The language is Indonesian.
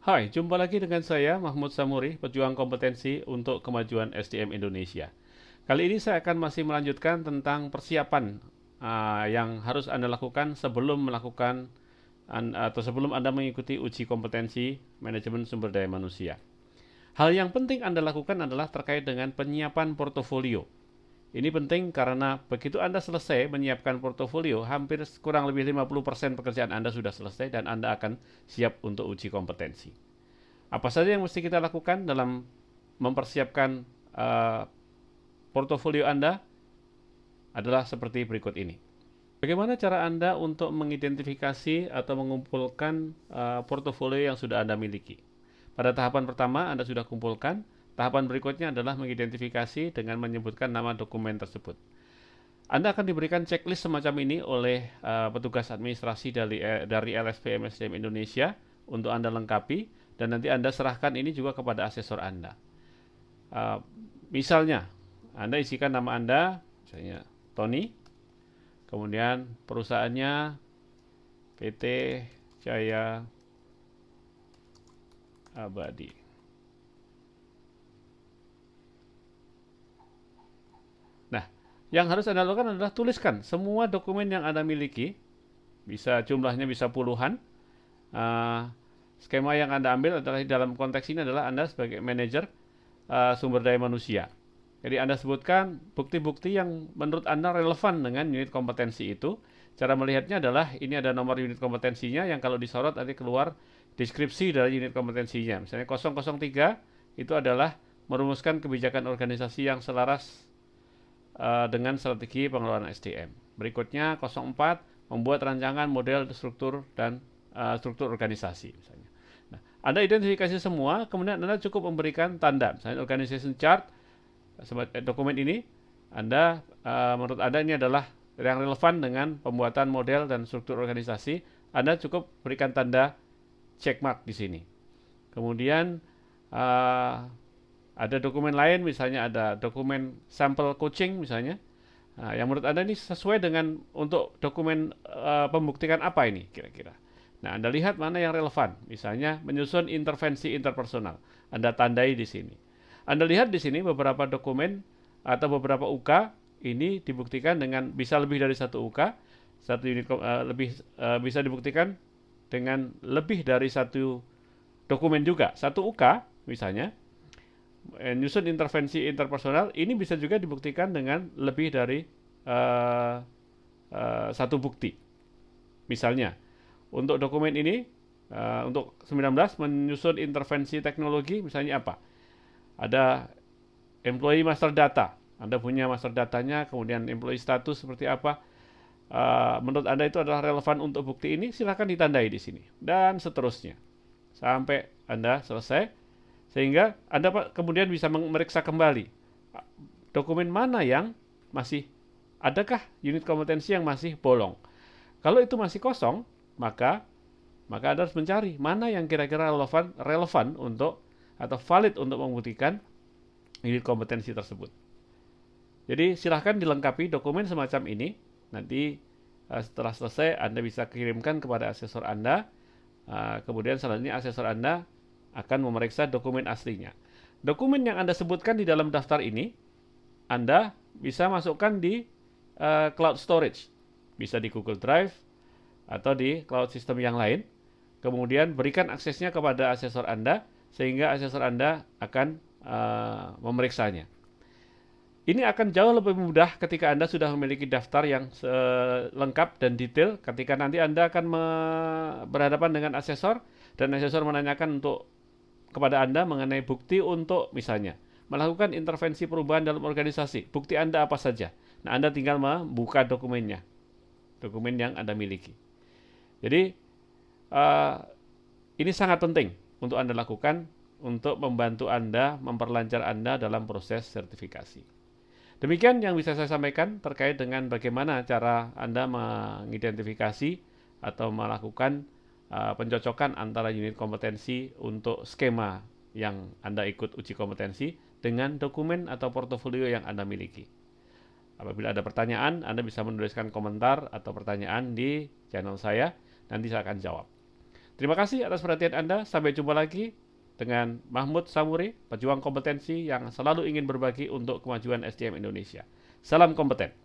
Hai, jumpa lagi dengan saya Mahmud Samuri, pejuang kompetensi untuk kemajuan SDM Indonesia. Kali ini saya akan masih melanjutkan tentang persiapan yang harus Anda lakukan sebelum melakukan atau sebelum Anda mengikuti uji kompetensi manajemen sumber daya manusia. Hal yang penting Anda lakukan adalah terkait dengan penyiapan portofolio. Ini penting karena begitu Anda selesai menyiapkan portofolio, hampir kurang lebih 50% pekerjaan Anda sudah selesai dan Anda akan siap untuk uji kompetensi. Apa saja yang mesti kita lakukan dalam mempersiapkan portofolio Anda adalah seperti berikut ini. Bagaimana cara Anda untuk mengidentifikasi atau mengumpulkan portofolio yang sudah Anda miliki? Pada tahapan pertama Anda sudah kumpulkan, tahapan berikutnya adalah mengidentifikasi dengan menyebutkan nama dokumen tersebut. Anda akan diberikan checklist semacam ini oleh petugas administrasi dari LSPM SDM Indonesia untuk Anda lengkapi dan nanti Anda serahkan ini juga kepada asesor Anda. Misalnya, Anda isikan nama Anda, misalnya Tony, kemudian perusahaannya PT Jaya Abadi. Nah, yang harus Anda lakukan adalah tuliskan semua dokumen yang Anda miliki, bisa jumlahnya bisa puluhan. Skema yang Anda ambil adalah dalam konteks ini adalah Anda sebagai manajer sumber daya manusia. Jadi Anda sebutkan bukti-bukti yang menurut Anda relevan dengan unit kompetensi itu. Cara melihatnya adalah ini ada nomor unit kompetensinya yang kalau disorot nanti keluar deskripsi dari unit kompetensinya. Misalnya 003 itu adalah merumuskan kebijakan organisasi yang selaras dengan strategi pengelolaan SDM. Berikutnya 04 membuat rancangan model struktur dan struktur organisasi misalnya. Nah, Anda identifikasi semua, kemudian Anda cukup memberikan tanda, misalnya organization chart, dokumen ini, Anda menurut Anda ini adalah yang relevan dengan pembuatan model dan struktur organisasi, Anda cukup berikan tanda check mark di sini. Kemudian ada dokumen lain, misalnya ada dokumen sampel coaching misalnya, yang menurut Anda ini sesuai dengan untuk dokumen pembuktikan apa ini kira-kira. Nah, Anda lihat mana yang relevan. Misalnya menyusun intervensi interpersonal. Anda tandai di sini. Anda lihat di sini beberapa dokumen atau beberapa UK ini dibuktikan dengan bisa lebih dari satu UK, satu unit bisa dibuktikan dengan lebih dari satu dokumen juga. Satu UK misalnya nyusun intervensi interpersonal ini bisa juga dibuktikan dengan lebih dari satu bukti. Misalnya, untuk dokumen ini, untuk 19 menyusun intervensi teknologi, misalnya apa? Ada employee master data. Anda punya master datanya, kemudian employee status seperti apa. Menurut Anda itu adalah relevan untuk bukti ini, silakan ditandai di sini. Dan seterusnya. Sampai Anda selesai. Sehingga Anda kemudian bisa memeriksa kembali dokumen mana yang masih, adakah unit kompetensi yang masih bolong. Kalau itu masih kosong, maka Anda harus mencari mana yang kira-kira relevan untuk atau valid untuk membuktikan unit kompetensi tersebut. Jadi silahkan dilengkapi dokumen semacam ini. Nanti setelah selesai Anda bisa kirimkan kepada asesor Anda. Kemudian selanjutnya asesor Anda akan memeriksa dokumen aslinya. Dokumen yang Anda sebutkan di dalam daftar ini, Anda bisa masukkan di cloud storage. Bisa di Google Drive atau di cloud system yang lain. Kemudian berikan aksesnya kepada asesor Anda, sehingga asesor Anda akan memeriksanya. Ini akan jauh lebih mudah ketika Anda sudah memiliki daftar yang lengkap dan detail. Ketika nanti Anda akan berhadapan dengan asesor, dan asesor menanyakan kepada Anda mengenai bukti untuk misalnya melakukan intervensi perubahan dalam organisasi. Bukti Anda apa saja? Nah, Anda tinggal membuka dokumennya, dokumen yang Anda miliki. Jadi ini sangat penting untuk Anda lakukan untuk membantu Anda, memperlancar Anda dalam proses sertifikasi. Demikian yang bisa saya sampaikan terkait dengan bagaimana cara Anda mengidentifikasi atau melakukan pencocokan antara unit kompetensi untuk skema yang Anda ikut uji kompetensi dengan dokumen atau portofolio yang Anda miliki. Apabila ada pertanyaan, Anda bisa menuliskan komentar atau pertanyaan di channel saya, nanti saya akan jawab. Terima kasih atas perhatian Anda. Sampai jumpa lagi dengan Mahmud Samuri, pejuang kompetensi yang selalu ingin berbagi untuk kemajuan SDM Indonesia. Salam kompeten.